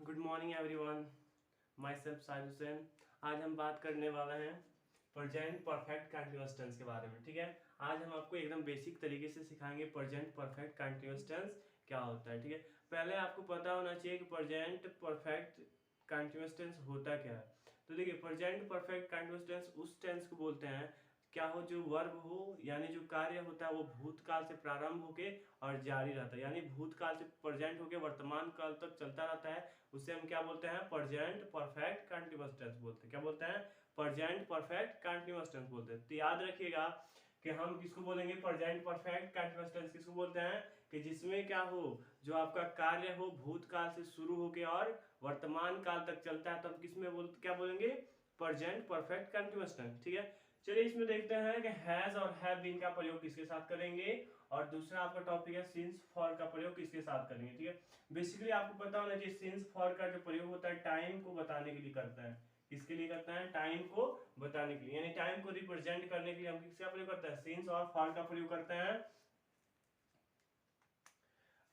Good morning everyone. My self Shahid Hussain. आज हम बात करने वाले हैं प्रेजेंट परफेक्ट कंटिन्यूअस टेंस के बारे में। ठीक है, आज हम आपको एकदम बेसिक तरीके से सिखाएंगे प्रेजेंट परफेक्ट कंटिन्यूअस टेंस क्या होता है। ठीक है, पहले आपको पता होना चाहिए कि प्रेजेंट परफेक्ट कंटिन्यूअस टेंस होता क्या है। तो देखिए, प्रेजेंट परफेक्ट कंटिन्यूअस टेंस उस टेंस को बोलते हैं क्या हो, जो वर्ब हो यानी जो कार्य होता है वो भूतकाल से प्रारंभ होके और जारी रहता है, यानी भूतकाल से प्रेजेंट होके वर्तमान काल तक चलता रहता है। उसे हम क्या बोलते हैं? प्रेजेंट परफेक्ट कंटिन्यूअस टेंस बोलते हैं। क्या बोलते हैं? प्रेजेंट परफेक्ट कंटिन्यूअस टेंस बोलते हैं। तो याद रखिएगा कि हम किसको बोलेंगे? प्रेजेंट परफेक्ट कंटिन्यूअस टेंस किसको बोलते हैं? कि जिसमें क्या हो, जो आपका कार्य हो भूतकाल से शुरू होके और वर्तमान काल तक चलता है, तब किसमें क्या बोलेंगे? Present perfect continuous tense. ठीक है, चलिए इसमें देखते हैं कि हैज और हैव बीन का प्रयोग किसके साथ करेंगे, और दूसरा आपका टॉपिक है सिंस फॉर का प्रयोग किसके साथ करेंगे। ठीक है, बेसिकली आपको पता होना चाहिए सिंस फॉर का जो प्रयोग होता है टाइम को बताने के लिए करता है। किसके लिए करता है? टाइम को बताने के लिए, यानी टाइम को रिप्रेजेंट करने के लिए हम किसका प्रयोग करते हैं? सिंस और फॉर का प्रयोग करते हैं।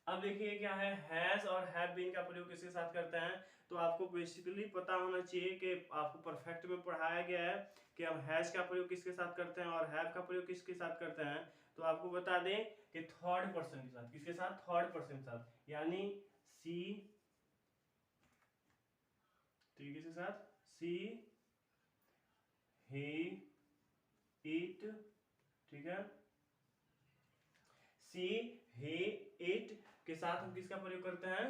अब देखिए क्या है, हैज और हैव बीन का प्रयोग किसके साथ करते हैं। तो आपको बेसिकली पता होना चाहिए कि आपको परफेक्ट में पढ़ाया गया है कि हम हैज का प्रयोग किसके साथ करते हैं और हैव का प्रयोग किसके साथ करते हैं। तो आपको बता दें कि थर्ड पर्सन के साथ। किसके साथ? थर्ड पर्सन के साथ, यानी सी। ठीक है, किसके साथ? सी, ही, इट। ठीक है, सी, ही, इट के साथ हम किसका प्रयोग करते हैं?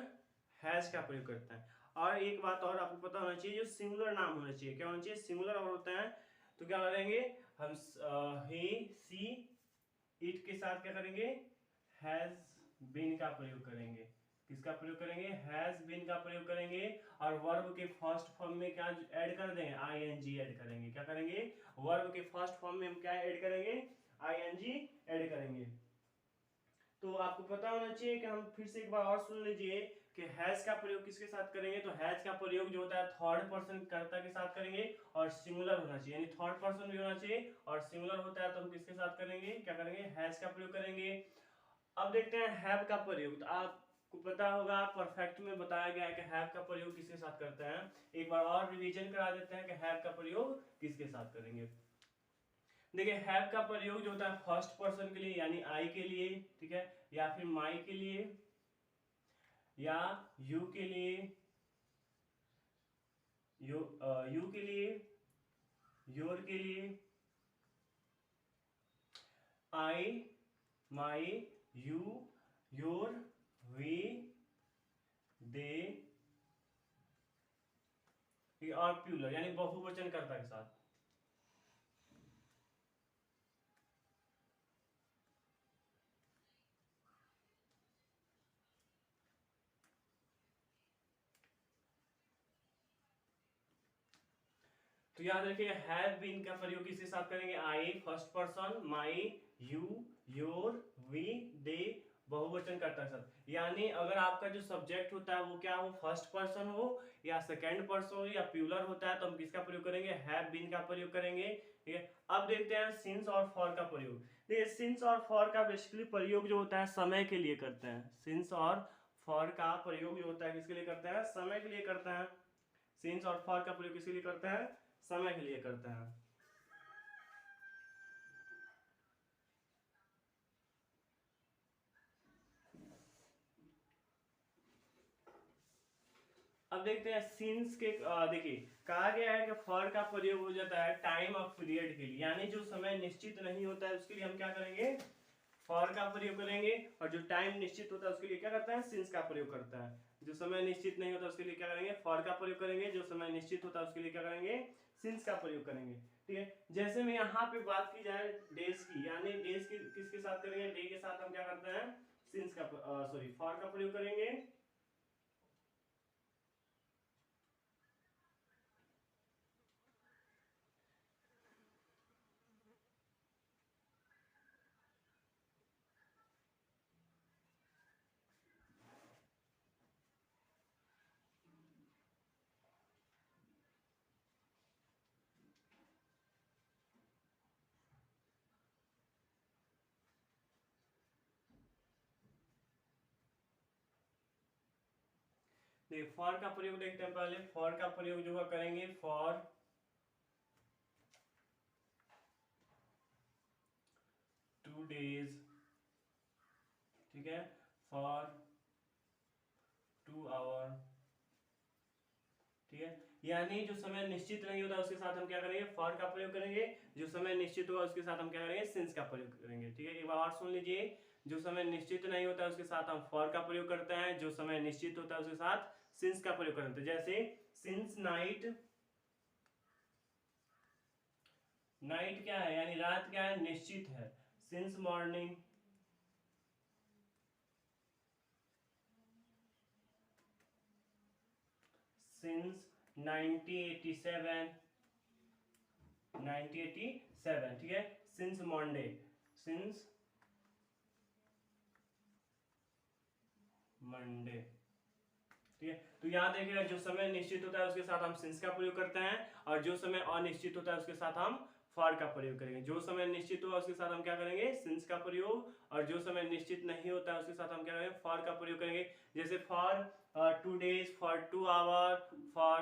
हैज का प्रयोग करते हैं। और एक बात और आपको पता होना चाहिए, जो सिंगुलर नाम होना चाहिए। क्या होना चाहिए? सिंगुलर और होता है तो क्या करेंगे हम? ही, सी, इट के साथ क्या करेंगे? हैज बीन का प्रयोग करेंगे। किसका प्रयोग करेंगे? हैज बीन का प्रयोग करेंगे। और वर्ब के फर्स्ट फॉर्म में क्या ऐड कर देंगे? आईएनजी ऐड करेंगे। क्या करेंगे? वर्ब के फर्स्ट फॉर्म में हम क्या ऐड करेंगे? आईएनजी ऐड करेंगे। तो आपको पता होना चाहिए कि हम फिर से एक बार और सुन लीजिए कि हैज का प्रयोग किसके साथ करेंगे। तो हैज का प्रयोग जो होता है थर्ड पर्सन कर्ता के साथ करेंगे और सिंगुलर होना चाहिए, यानी थर्ड पर्सन भी होना चाहिए और सिंगुलर होता है तो हम किसके साथ करेंगे? क्या करेंगे? हैज का प्रयोग करेंगे। अब देखते हैं हैव का प्रयोग। तो आपको पता होगा परफेक्ट में बताया गया है कि हैव का प्रयोग किसके साथ करते हैं। एक बार और रिवीजन करा देते हैं कि हैव का प्रयोग किसके साथ करेंगे। देखिए, हैव का प्रयोग जो होता है फर्स्ट पर्सन के लिए, यानी आई के लिए। ठीक है, या फिर माई के लिए, या यू के लिए, यू के लिए, योर के लिए, आई, माई, यू, योर, वी, दे, और प्यूलर यानी बहुवचन कर्ता के साथ। तो याद रखिए, हैव बीन का प्रयोग किसके साथ करेंगे? I first person, my, you, your, we, they बहुवचन कर्ता के साथ। यानी अगर आपका जो सब्जेक्ट होता है वो क्या हो, फर्स्ट पर्सन हो या सेकंड पर्सन हो या प्यूलर होता है, तो हम किसका प्रयोग करेंगे? हैव बीन का प्रयोग करेंगे। ठीक है, अब देखते हैं सिंस और फॉर का प्रयोग। देखिए, सिंस और फॉर का बेसिकली प्रयोग जो होता है समय के लिए करते हैं। सिंस और फॉर का प्रयोग जो होता है किसके लिए करते हैं? समय के लिए करते हैं। सिंस और फॉर का प्रयोग किसके लिए करते हैं? समय के लिए करते हैं। अब देखते हैं सिंस के। देखिए, कहा गया है कि फॉर का प्रयोग हो जाता है टाइम ऑफ पीरियड के लिए, यानी जो समय निश्चित नहीं होता है उसके लिए हम क्या करेंगे? फॉर का प्रयोग करेंगे। और जो टाइम निश्चित होता है उसके लिए क्या करते हैं? सिंस का प्रयोग करता है। जो समय निश्चित नहीं होता उसके लिए क्या करेंगे? फॉर का प्रयोग करेंगे। जो समय निश्चित होता है उसके लिए क्या करेंगे? सिंस का प्रयोग करेंगे। ठीक है, जैसे में यहाँ पे बात की जाए डेज की, यानी डेज की किसके साथ करेंगे? डे के साथ हम क्या करते हैं? सिंस का सॉरी फॉर का प्रयोग करेंगे। देखिए फॉर का प्रयोग देखते हैं पहले। फॉर का प्रयोग जो करेंगे फॉर 2 days, ठीक है, फॉर 2 hour, ठीक है। यानी जो समय निश्चित नहीं होता उसके साथ हम क्या करेंगे, फॉर का प्रयोग करेंगे। जो समय निश्चित होगा उसके साथ हम क्या करेंगे, सिंस का प्रयोग करेंगे, ठीक है। एक बार और सुन लीजिए, जो समय निश्चित नहीं होता उसके साथ हम फॉर का प्रयोग करते हैं, जो समय निश्चित होता है उसके साथ सिंस का प्रयोग करते हैं। जैसे सिंस नाइट, नाइट क्या है यानी रात क्या है, निश्चित है। सिंस मॉर्निंग, सिंस 1987, 1987, ठीक है। सिंस मंडे, सिंस मंडे, ठीक है। तो याद रखिएगा जो समय निश्चित होता है उसके साथ हम सिंस का प्रयोग करते हैं, और जो समय अनिश्चित होता है उसके साथ हम फॉर का प्रयोग करेंगे। जो समय निश्चित होगा उसके साथ हम क्या करेंगे, सिंस का प्रयोग, और जो समय निश्चित नहीं होता है उसके साथ हम क्या करेंगे, फॉर का प्रयोग करेंगे। जैसे for 2 days, for 2 hour, for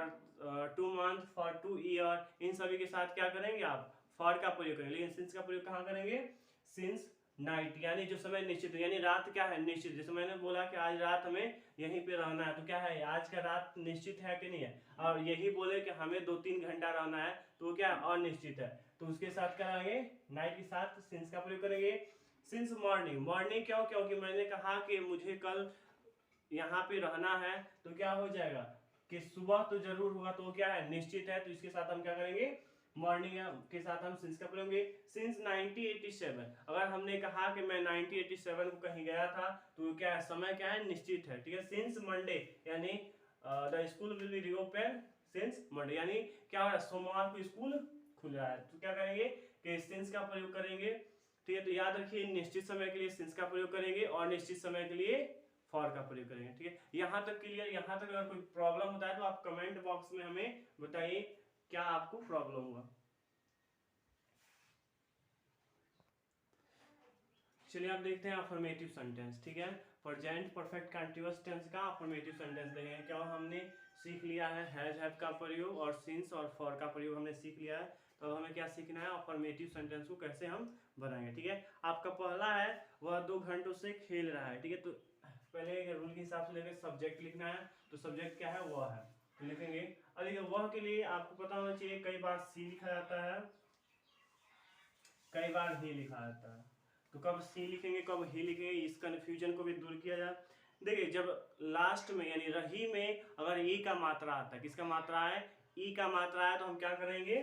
2 month, for 2 year, इन सभी के साथ क्या करेंगे आप, फॉर का प्रयोग करेंगे। लेकिन सिंस का प्रयोग कहाँ करेंगे, सिंस नाइट, यानी जो समय निश्चित है, यानी रात क्या है, निश्चित। जैसे मैंने बोला कि आज रात हमें यहीं पे रहना है, तो क्या है, आज का रात निश्चित है कि नहीं है। और यही बोले कि हमें 2-3 घंटा रहना है, तो क्या अनिश्चित है, तो उसके साथ क्या करेंगे, नाइट के साथ सिंस का प्रयोग करेंगे। सिंस मॉर्निंग, मॉर्निंग क्यों, क्योंकि मैंने कहा कि मुझे कल यहाँ पे रहना है, तो क्या हो जाएगा कि सुबह तो जरूर होगा, तो क्या है, निश्चित है, तो इसके साथ हम क्या करेंगे, मॉर्निंग के साथ हम सिंस का प्रयोग करेंगे। सिंस 1987, अगर हमने कहा कि मैं 1987 को कहीं गया था, तो क्या है, समय क्या है, निश्चित है, ठीक है। सिंस मंडे, यानी the school will be reopen since Monday, यानी क्या हो रहा है, सोमवार को स्कूल खुल रहा है, तो क्या करेंगे कि सिंस का प्रयोग करेंगे, ठीक है। तो याद रखिए निश्चित समय के लिए सिंस का प्रयोग करेंगे, और निश्चित समय के लिए फॉर का प्रयोग करेंगे, ठीक है। यहाँ तक क्लियर। यहाँ तक अगर कोई प्रॉब्लम होता है तो आप कमेंट बॉक्स में हमें बताइए क्या आपको प्रॉब्लम हुआ। चलिए आप देखते हैं अफर्मेटिव सेंटेंस, ठीक है। प्रेजेंट परफेक्ट कंटीन्यूअस टेंस का अफर्मेटिव सेंटेंस देखेंगे। क्या हमने सीख लिया है, हैज हैव का प्रयोग और सिंस और फॉर का प्रयोग हमने सीख लिया है। तो हमें क्या सीखना है, अफर्मेटिव सेंटेंस को कैसे हम बनाएंगे, ठीक है। आपका पहला है, वह 2 घंटों से खेल रहा है, ठीक है। तो पहले रूल के हिसाब से लेकर सब्जेक्ट लिखना है, तो सब्जेक्ट क्या है, वह है, तो लिखेंगे। और देखिए वह के लिए आपको पता होना चाहिए, कई बार सी लिखा जाता है, कई बार ही लिखा जाता है, तो कब सी लिखेंगे कब ही लिखेंगे, इस कन्फ्यूजन को भी दूर किया जाए। देखिए जब लास्ट में यानी रही में अगर ई का मात्रा आता है, किसका मात्रा है, ई का मात्रा है, तो हम क्या करेंगे,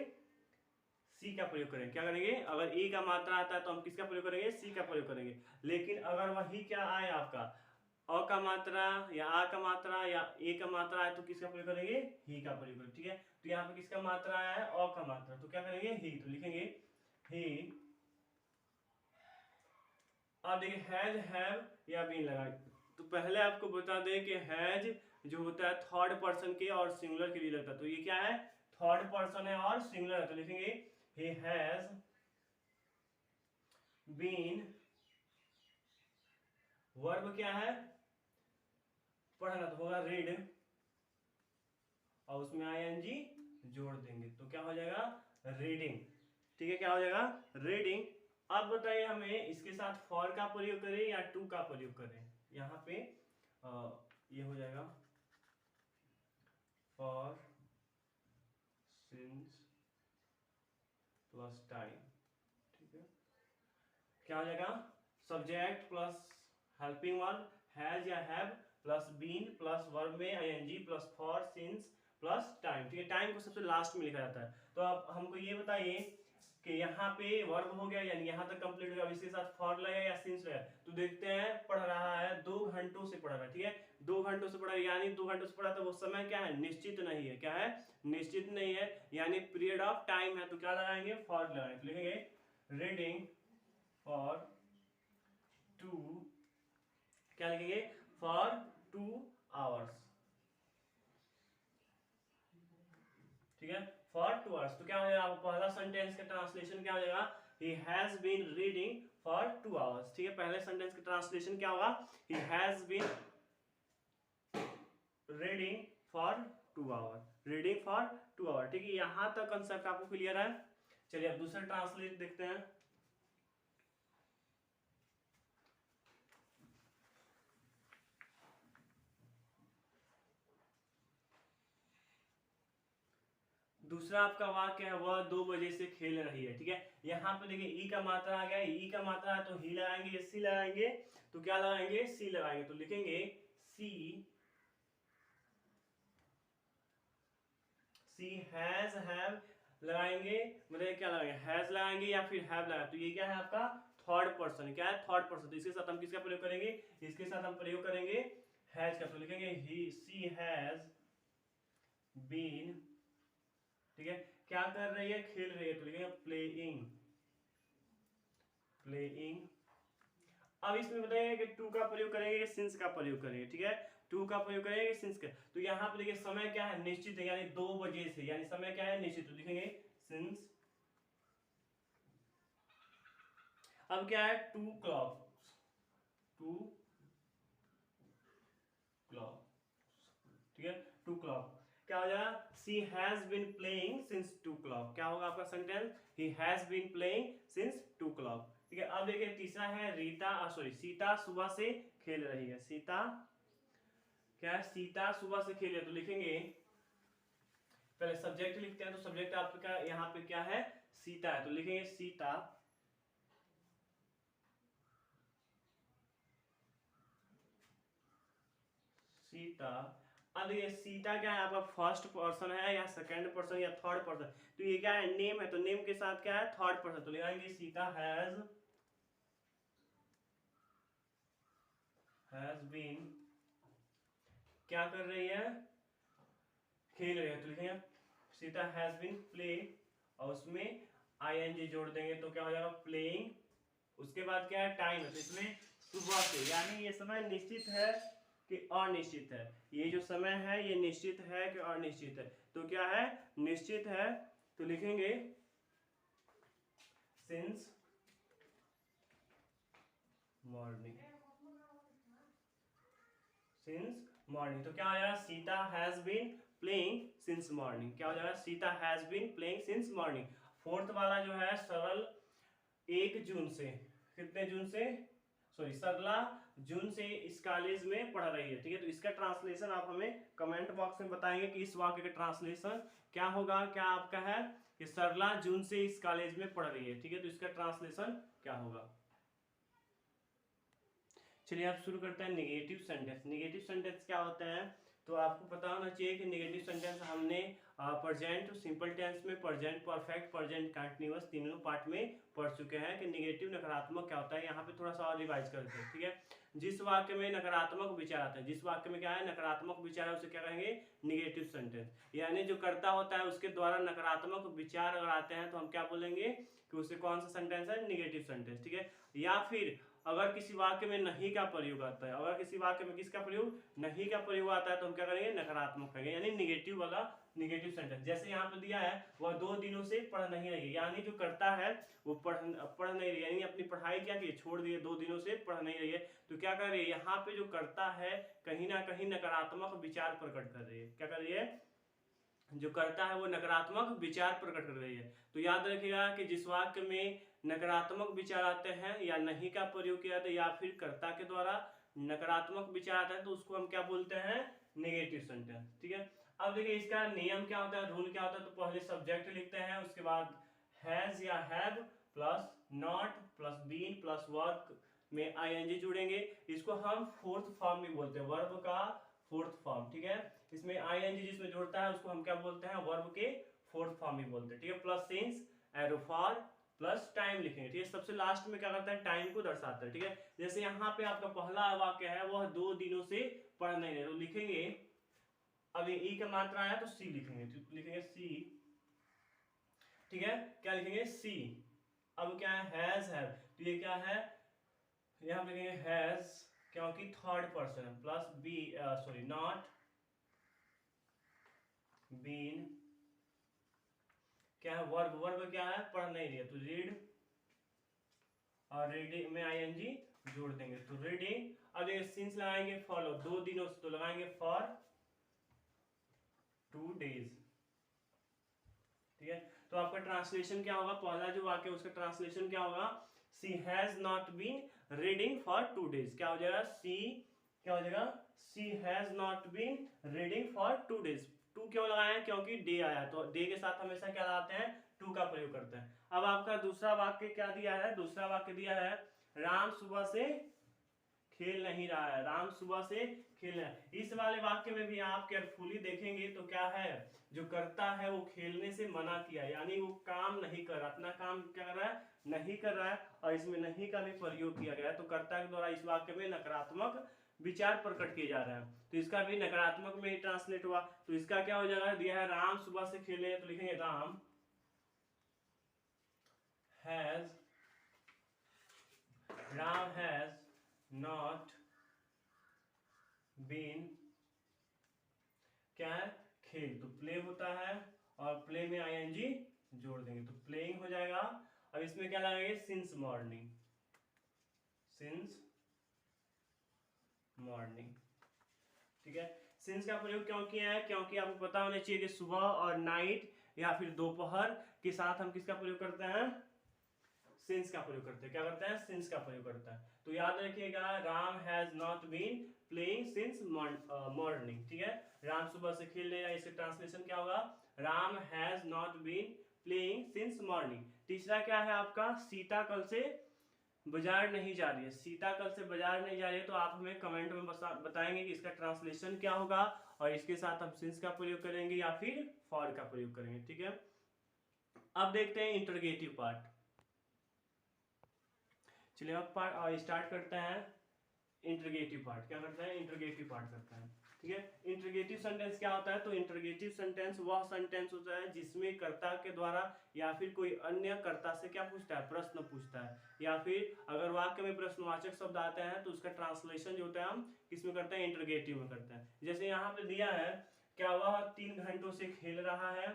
सी का प्रयोग करेंगे। क्या करेंगे, अगर ई का मात्रा आता है तो हम किसका प्रयोग करेंगे, सी का प्रयोग करेंगे। लेकिन अगर वही क्या आए आपका अ का मात्रा या आ का मात्रा या ए का मात्रा है, तो किसका प्रयोग करेंगे, ही का प्रयोग करेंगे, ठीक है। तो यहाँ पे किसका मात्रा आया है, अ का मात्रा, तो क्या करेंगे, ही, तो लिखेंगे ही। अब देखिए हैज हैव या बीन लगा, तो पहले आपको बता दें कि हैज जो होता है थर्ड पर्सन के और सिंगुलर के लिए लगता है, तो ये क्या है, थर्ड पर्सन है और सिंगुलर है, तो लिखेंगे he has been। वर्ब क्या है, पढ़ना, तो होगा रीड, और उसमें आईएनजी जोड़ देंगे, तो क्या हो जाएगा, रीडिंग, ठीक है। क्या हो जाएगा, रीडिंग। अब बताइए हमें इसके साथ फॉर का प्रयोग करें या टू का प्रयोग करें। यहाँ पे ये हो जाएगा फॉर सिंस प्लस टाइम, ठीक है। क्या हो जाएगा, subject plus helping verb has या have plus been plus verb में ING plus for since plus time, ठीक है। टाइम को सबसे लास्ट में लिखा जाता है। तो अब हमको ये बताइए कि यहाँ पे वर्ब हो गया, यानी यहाँ तक कंप्लीट हो गया, अब इसके साथ फॉर लगा या सिंस लगा, तो देखते हैं। पढ़ रहा है, 2 घंटों से पढ़ रहा है, ठीक है। 2 घंटों से पढ़ा, यानी 2 घंटों से पढ़ा, तो वो समय क्या है, निश्चित नहीं है, क्या है, निश्चित नहीं है, यानी पीरियड ऑफ टाइम है, तो क्या लगाएंगे, फॉर लगाएंगे, तो लिखेंगे रीडिंग फॉर 2, क्या लिखेंगे, फॉर 2 hours, ठीक है, फॉर 2 hours। तो क्या हो जाएगा, पहला सेंटेंस का ट्रांसलेशन क्या हो जाएगा, he has been reading for 2 hours, ठीक है। पहले सेंटेंस का ट्रांसलेशन क्या होगा, he has been reading for 2 hour, reading for 2 hour. ठीक है, यहां तक कंसेप्ट आपको क्लियर है। चलिए अब दूसरा ट्रांसलेट देखते हैं। दूसरा आपका वाक्य है वह 2 बजे से खेल रही है। ठीक है, यहाँ पे देखिए ई का मात्रा आ गया है, ई का मात्रा है तो ही लगाएंगे, सी लगाएंगे तो क्या लगाएंगे, सी लगाएंगे, तो लिखेंगे सी हैज हैव लगाएंगे, मतलब क्या लगाएंगे, हैज लगाएंगे या फिर हैव लगाएंगे। तो ये क्या है आपका थर्ड पर्सन, क्या है थर्ड पर्सन। तो इसके साथ हम किसका प्रयोग करेंगे, इसके साथ हम प्रयोग करेंगे हैज का। तो लिखेंगे ही सी हैज बीन, ठीक है, क्या कर रही है, खेल रही है, तो लिखेंगे प्लेइंग, प्लेइंग। अब इसमें बताएंगे कि टू का प्रयोग करेंगे कि सिंस का प्रयोग करेंगे। ठीक है, टू का प्रयोग करेंगे सिंस का। तो यहाँ पे देखिए समय क्या है, निश्चित है, यानी 2 बजे से, यानी समय क्या है, निश्चित। तो लिखेंगे सिंस। अब क्या है, 2 क्लॉक, 2 क्लॉक, ठीक है, 2 क्लॉक। क्या हो जाएगा, she has been playing since 2 clock. क्या होगा आपका sentence, he has been playing since 2 clock. ठीक है, अब देखिए तीसरा है रीता सॉरी सीता सुबह से खेल रही है। सीता क्या है, सीता सुबह से खेल रही है। तो लिखेंगे पहले सब्जेक्ट लिखते हैं, तो सब्जेक्ट आपका यहाँ पे क्या है, सीता है। तो लिखेंगे सीता, सीता। अब ये सीता क्या है आपका फर्स्ट पर्सन है या सेकंड पर्सन या थर्ड पर्सन। तो ये क्या है, नेम है, तो नेम के साथ क्या है, थर्ड पर्सन। तो लिखेंगे सीता हैज बीन, क्या कर रही है, खेल रही है। तो लिखेंगे सीता हैज बीन प्ले, और उसमें आईएनजी जोड़ देंगे तो क्या हो जाएगा, प्लेइंग। उसके बाद क्या है, टाइम है, तो इसमें सुबह से, यानी ये समय निश्चित है कि अनिश्चित है। ये जो समय है ये निश्चित है कि अनिश्चित है। तो क्या है, निश्चित है। तो लिखेंगे सिंस मॉर्निंग, सिंस मॉर्निंग। तो क्या हो जाएगा, Sita has been playing since morning. क्या हो जाएगा, Sita has been playing since morning. Fourth वाला जो है सरल 1 जून से, कितने जून से, सॉरी सरला जून से इस कॉलेज में पढ़ रही है। ठीक है, तो इसका ट्रांसलेशन आप हमें कमेंट बॉक्स में बताएंगे कि इस वाक्य का ट्रांसलेशन क्या होगा। क्या आपका है कि सरला जून से इस कॉलेज में पढ़ रही है। ठीक है, तो इसका ट्रांसलेशन क्या होगा। चलिए आप शुरू करते हैं निगेटिव सेंटेंस। निगेटिव सेंटेंस क्या होता है, तो आपको पता होना चाहिए कि निगेटिव सेंटेंस हमने प्रेजेंट सिंपल टेंस में, प्रेजेंट परफेक्ट, प्रेजेंट कंटीन्यूअस तीनों पार्ट में पढ़ चुके हैं कि निगेटिव नकारात्मक क्या होता है। यहाँ पे थोड़ा सा और रिवाइज करते हैं। ठीक है, जिस वाक्य में नकारात्मक विचार आते हैं, जिस वाक्य में क्या है नकारात्मक विचार है, उसे क्या कहेंगे, निगेटिव सेंटेंस। यानी जो कर्ता होता है उसके द्वारा नकारात्मक विचार अगर आते हैं तो हम क्या बोलेंगे कि उसे कौन सा सेंटेंस है, निगेटिव सेंटेंस। ठीक है, या फिर अगर किसी वाक्य में नहीं का प्रयोग आता है, अगर किसी वाक्य में किसका प्रयोग, नहीं का प्रयोग आता है, तो हम क्या करेंगे, नकारात्मक कहेंगे, यानी निगेटिव वाला निगेटिव सेंटेंस। जैसे यहाँ पे दिया है वह 2 दिनों से पढ़ नहीं रही है, यानी जो करता है वो पढ़ नहीं रही है, यानी अपनी पढ़ाई क्या की छोड़ दी है, 2 दिनों से पढ़ नहीं रही है। तो क्या कर रही है, यहाँ पे जो करता है कहीं ना कहीं नकारात्मक विचार प्रकट कर रही है। क्या कर रही है, जो करता है वो नकारात्मक विचार प्रकट कर रही है। तो याद रखिएगा कि जिस वाक्य में नकारात्मक विचार आते हैं या नहीं का प्रयोग किया जाता है या फिर कर्ता के द्वारा नकारात्मक विचार आता है तो उसको हम क्या बोलते हैं, नेगेटिव सेंटेंस। ठीक है, अब देखिए इसका नियम क्या होता है, रूल क्या होता है। तो पहले सब्जेक्ट लिखते हैं, उसके बाद हैज या have plus not plus been plus verb में आईएनजी जुड़ेंगे। इसको हम फोर्थ फॉर्म में बोलते हैं, वर्ब का फोर्थ फॉर्म। ठीक है, इसमें आईएनजी जिसमें जुड़ता है उसको हम क्या बोलते हैं, वर्ब के फोर्थ फॉर्म में बोलते हैं। ठीक है, plus since arrow for plus time लिखेंगे। ठीक है, सबसे लास्ट में क्या करता है, टाइम को दर्शाता है। ठीक है, जैसे यहाँ पे आपका पहला वाक्य है वह 2 दिनों से पढ़ नहीं रहे, तो लिखेंगे अब ये ई का मात्रा आया तो सी लिखेंगे, तो लिखेंगे सी। ठीक है, क्या लिखेंगे, सी। अब क्या है, हैज हैव, तो ये क्या है, यहाँ पे लिखेंगे हैज क्योंकि थर्ड पर्सन है, plus be sorry not been, क्या है, वर्ब, वर्ब क्या है, पढ़ नहीं रही है, तो रीड, और रीडिंग में आईएनजी जोड़ देंगे, तो रीडिंग। अब ये सिंस लगाएंगे फॉलो, 2 दिनों से, तो लगाएंगे फॉर 2 days। ठीक है, तो आपका ट्रांसलेशन क्या होगा, पहला जो वाक्य उसका ट्रांसलेशन क्या होगा, she has not been reading for 2 days। क्या हो जाएगा, सी क्या हो जाएगा, she has not been reading for 2 days। Two क्यों लगाए हैं, क्योंकि डे आया, तो डे के साथ हमेशा क्या लगाते हैं, टू का प्रयोग करते हैं। अब आपका दूसरा वाक्य क्या दिया है, दूसरा वाक्य दिया है राम सुबह से खेल नहीं रहा है, राम सुबह से खेल रहा है। इस वाले वाक्य में भी आप केयरफुली देखेंगे तो क्या है, जो करता है वो खेलने से मना किया, यानी वो काम नहीं कर रहा, अपना काम क्या कर रहा है, नहीं कर रहा है, और इसमें नहीं का भी प्रयोग किया गया है। तो कर्ता के द्वारा इस वाक्य में नकारात्मक विचार प्रकट किए जा रहे हैं, तो इसका भी नकारात्मक में ही ट्रांसलेट हुआ। तो इसका क्या हो जाएगा, दिया है राम सुबह से खेले, तो लिखेंगे राम हैज नॉट बीन, क्या है, खेल, तो प्ले होता है और प्ले में आईएनजी जोड़ देंगे तो प्लेइंग हो जाएगा। अब इसमें क्या लगाएंगे, सिंस मॉर्निंग, सिंस मॉर्निंग। ठीक है, सिंस का प्रयोग क्यों किया है, क्योंकि आपको पता होना चाहिए कि सुबह और नाइट या फिर दोपहर के साथ हम किसका प्रयोग करते हैं, सिंस का प्रयोग करते हैं। क्या करते हैं, सिंस का प्रयोग करता है। तो याद रखिएगा, Ram has not been playing since morning. ठीक है, राम सुबह से खेल रहे हैं, इसका ट्रांसलेशन क्या होगा, Ram has not been playing since morning. तीसरा क्या है आपका, सीता कल से बाजार नहीं जा रही है, सीता कल से बाजार नहीं जा रही है, तो आप हमें कमेंट में बताएंगे कि इसका ट्रांसलेशन क्या होगा, और इसके साथ हम सिंस का प्रयोग करेंगे या फिर फॉर का प्रयोग करेंगे। ठीक है, अब देखते हैं इंटरोगेटिव पार्ट। चलिए अब स्टार्ट करते हैं इंटरोगेटिव पार्ट। क्या करता है, इंटरोगेटिव पार्ट करता है। ठीक है, इंटरोगेटिव सेंटेंस क्या होता है, तो इंटरोगेटिव सेंटेंस वह सेंटेंस होता है जिसमें कर्ता के द्वारा या फिर कोई अन्य कर्ता से क्या पूछता है, प्रश्न पूछता है, या फिर अगर वाक्य में प्रश्नवाचक शब्द आते हैं तो उसका ट्रांसलेशन जो होता है हम किसमें करते हैं, इंटरोगेटिव में करते हैं। जैसे यहाँ पे दिया है, क्या वह 3 घंटों से खेल रहा है,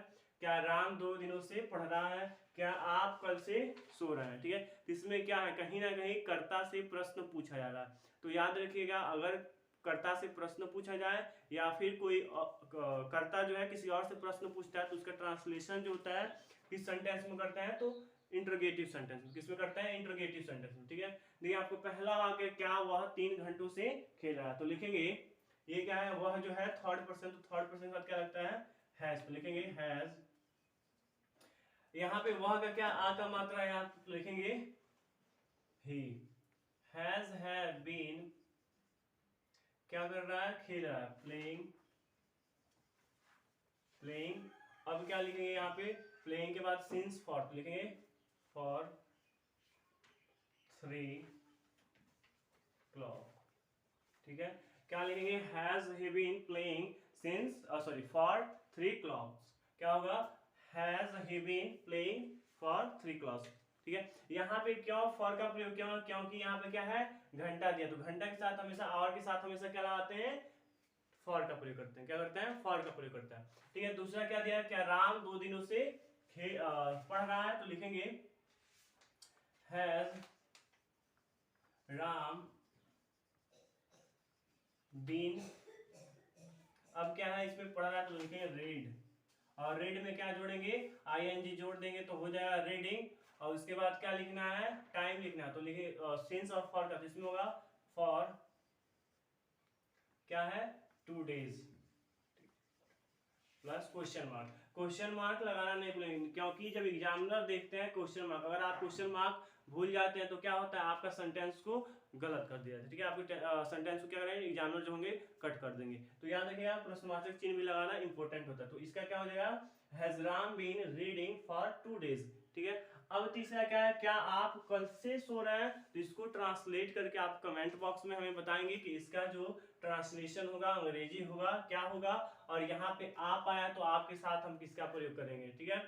क्या राम 2 दिनों से पढ़ रहा है, क्या आप कल से सो रहे हैं। ठीक है, इसमें क्या है, कहीं ना कहीं कर्ता से प्रश्न पूछा जा रहा है। तो याद रखिएगा, अगर कर्ता से प्रश्न पूछा जाए या फिर कोई कर्ता जो है किसी और से प्रश्न पूछता है, तो उसका ट्रांसलेशन जो होता है किस सेंटेंस में करते हैं, तो इंटरोगेटिव सेंटेंस में। किसमें करते हैं, इंटरोगेटिव सेंटेंस में। ठीक है, देखिए आपको पहला वाक्य, क्या वह 3 घंटों से खेल रहा है, तो लिखेंगे ये क्या है, वह जो है थर्ड पर्सन, तो थर्ड पर्सन का क्या लगता है, हैज, तो लिखेंगे हैज। यहाँ पे वह का क्या, आ का मात्रा, यहाँ लिखेंगे ही। हैज बीन, क्या कर रहा है, खेल रहा है, प्लेइंग, प्लेइंग। अब क्या लिखेंगे यहाँ पे, प्लेइंग के बाद सिंस फॉर, तो लिखेंगे फॉर 3 o'clock। ठीक है, क्या लिखेंगे, has he been playing since, sorry for 3 o'clock। क्या होगा, has he been playing for 3 o'clock। ठीक है, यहाँ पे क्यों फॉर का प्रयोग किया, क्योंकि यहाँ पे क्या है, घंटा दिया, तो घंटा के साथ हमेशा और के साथ हमेशा क्या लगाते हैं, फॉर का प्रयोग करते हैं। क्या करते हैं, फॉर का प्रयोग करते हैं। ठीक है, दूसरा क्या दिया, क्या राम 2 दिनों से पढ़ रहा है, तो लिखेंगे हैज राम बीन। अब क्या है, इसमें पढ़ रहा है, तो लिखेंगे रीड, और रीड में क्या जोड़ेंगे, आईएनजी जोड़ देंगे तो हो जाएगा रीडिंग। और उसके बाद क्या लिखना है, टाइम लिखना है, तो लिखे सिंस और फॉर का, तो इसमें होगा फॉर क्या है, 2 days plus question mark. Question mark लगाना नहीं भूलेंगे, क्योंकि जब एग्जामिनर देखते हैं क्वेश्चन मार्क, अगर आप क्वेश्चन मार्क भूल जाते हैं तो क्या होता है, आपका सेंटेंस को गलत कर दिया जाता है। ठीक है, आपके सेंटेंस को क्या करेंगे, एग्जामिनर जो होंगे कट कर देंगे। तो याद रखिएगा, प्रश्नवाचक चिन्ह भी लगाना इंपॉर्टेंट होता है। तो इसका क्या हो जाएगा, has Ram been reading for 2 days। ठीक है, अब तीसरा क्या है, क्या आप कल से सो रहे हैं, तो इसको ट्रांसलेट करके आप कमेंट बॉक्स में हमें बताएंगे कि इसका जो ट्रांसलेशन होगा अंग्रेजी होगा, क्या होगा। और यहाँ पे आप आया तो आपके साथ हम किसका प्रयोग करेंगे। ठीक है,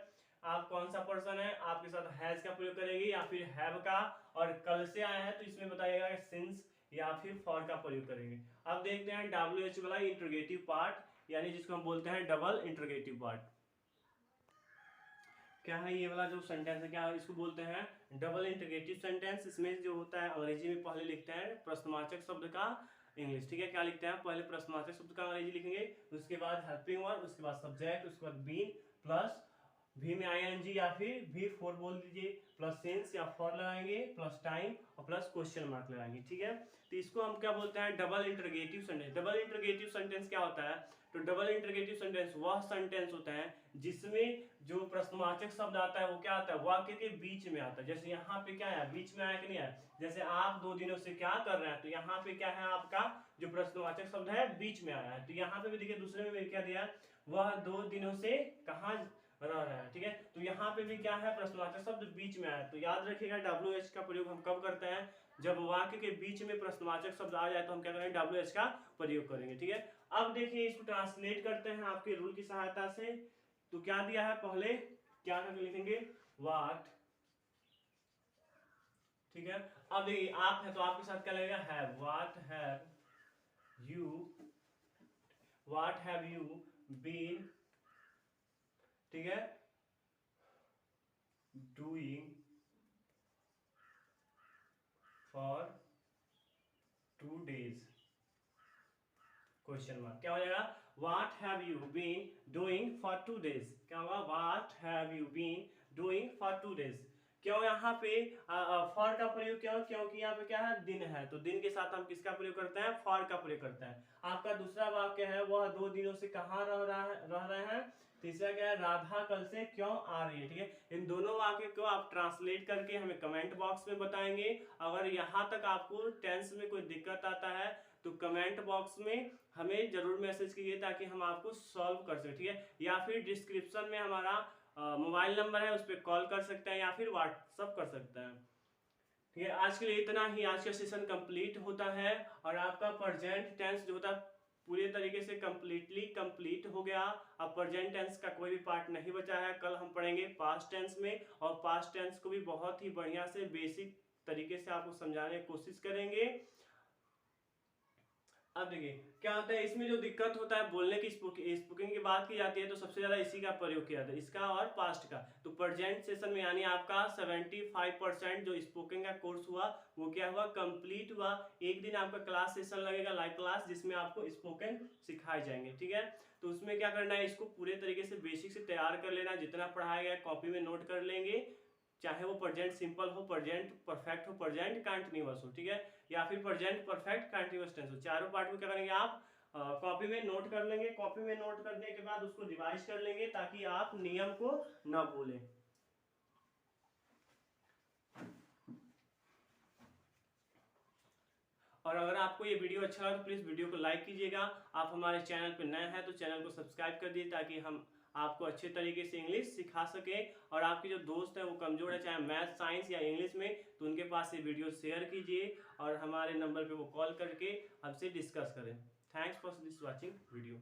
आप कौन सा पर्सन है, आपके साथ हैज का प्रयोग करेंगे या फिर हैव का, और कल से आया है तो इसमें बताइएगा सिंस या फिर फॉर का प्रयोग करेंगे। अब देखते हैं WH वाला इंटरोगेटिव पार्ट, यानी जिसको हम बोलते हैं डबल इंटरोगेटिव पार्ट। क्या है ये वाला जो सेंटेंस है, क्या है, इसको बोलते हैं डबल इंटरोगेटिव सेंटेंस। इसमें जो होता है अंग्रेजी में पहले लिखते हैं प्रश्नवाचक शब्द का इंग्लिश, ठीक है। क्या लिखते हैं, पहले प्रश्नवाचक शब्द का अंग्रेजी लिखेंगे, उसके बाद हेल्पिंग वर्ब, उसके बाद सब्जेक्ट, उसके बाद बीन प्लस भी में आईएनजी या फिर भी फोर बोल दीजिए, प्लस सिंस या फॉर लगाएंगे, प्लस टाइम और प्लस क्वेश्चन मार्क लगाएंगे, ठीक है। तो इसको हम क्या बोलते हैं, double interrogative sentence. Double interrogative sentence क्या होता है, तो डबल इंटरोगेटिव सेंटेंस वह सेंटेंस होता है जिसमें जो प्रश्नवाचक शब्द आता है वो क्या आता है, वाक्य के बीच में आता है। जैसे यहाँ पे क्या है, बीच में आया कि नहीं आया, जैसे आप 2 दिनों से क्या कर रहे हैं, तो यहाँ पे क्या है, आपका जो प्रश्नवाचक शब्द है बीच में आया है। तो यहाँ पे भी देखिए दूसरे में क्या दिया, वह 2 दिनों से कहाँ रह रहा है, ठीक है। तो यहाँ पे भी क्या है, प्रश्नवाचक शब्द बीच में आया। तो याद रखिएगा WH का प्रयोग हम कब करते हैं, जब वाक्य के बीच में प्रश्नवाचक शब्द आ जाए तो हम क्या करेंगे, WH का प्रयोग करेंगे, ठीक है। अब देखिए इसको ट्रांसलेट करते हैं आपके रूल की सहायता से। तो क्या दिया है, पहले क्या करके लिखेंगे, व्हाट, ठीक है। अब देखिए आप है तो आपके साथ क्या लगेगा, है, व्हाट हैव यू बीन, ठीक है, doing for 2 days, question mark. क्या हो जाएगा, what have you been doing for 2 days, क्या होगा, what have you been doing for 2 days। क्यों यहाँ पे फॉर का प्रयोग, क्यों, क्योंकि यहाँ पे क्या है, दिन है, तो दिन के साथ हम किसका प्रयोग करते हैं, फॉर का प्रयोग करते हैं। आपका दूसरा वाक्य है, वह 2 दिनों से कहाँ रह रहे हैं। तीसरा क्या है, राधा कल से क्यों आ रही है, ठीक है। इन दोनों वाक्य को आप ट्रांसलेट करके हमें कमेंट बॉक्स में बताएंगे। अगर यहाँ तक आपको टेंस में कोई दिक्कत आता है तो कमेंट बॉक्स में हमें जरूर मैसेज कीजिए ताकि हम आपको सॉल्व कर सकें, ठीक है। या फिर डिस्क्रिप्शन में हमारा मोबाइल नंबर है, उस पर कॉल कर सकते हैं या फिर व्हाट्सअप कर सकते हैं, ठीक है। आज के लिए इतना ही, आज का सेशन कंप्लीट होता है और आपका प्रेजेंट टेंस जो होता है पूरे तरीके से कंप्लीट हो गया। अब प्रेजेंट टेंस का कोई भी पार्ट नहीं बचा है। कल हम पढ़ेंगे पास्ट टेंस में, और पास्ट टेंस को भी बहुत ही बढ़िया से बेसिक तरीके से आपको समझाने की कोशिश करेंगे। अब देखिए क्या होता है, इसमें जो दिक्कत होता है बोलने की, स्पीकिंग की बात की जाती है तो सबसे ज्यादा इसी का प्रयोग किया जाता है, इसका और पास्ट का। तो प्रेजेंट सेशन में यानी आपका 75% जो स्पीकिंग का कोर्स हुआ वो क्या हुआ, कंप्लीट हुआ। एक दिन आपका क्लास सेशन लगेगा, लाइव क्लास, जिसमें आपको स्पोकन सिखाए जाएंगे, ठीक है। तो उसमें क्या करना है, इसको पूरे तरीके से बेसिक से तैयार कर लेना, जितना पढ़ाया गया कॉपी में नोट कर लेंगे, चाहे वो प्रेजेंट सिंपल हो, प्रेजेंट परफेक्ट हो, प्रेजेंट कंटीन्यूअस हो, ठीक है, या फिर प्रेजेंट परफेक्ट कंटीन्यूअस टेंस हो। चारों पार्ट को क्या करेंगे आप कॉपी में नोट कर लेंगे। कॉपी में नोट करने के बाद उसको रिवाइज कर लेंगे ताकि आप नियम को न भूलें। और अगर आपको ये वीडियो अच्छा लगा तो प्लीज वीडियो को लाइक कीजिएगा। आप हमारे चैनल पर नए हैं तो चैनल को सब्सक्राइब कर दीजिए ताकि हम आपको अच्छे तरीके से इंग्लिश सिखा सके। और आपके जो दोस्त हैं वो कमजोर है, चाहे मैथ, साइंस या इंग्लिश में, तो उनके पास ये वीडियो शेयर कीजिए और हमारे नंबर पे वो कॉल करके हमसे डिस्कस करें। Thanks for this watching video.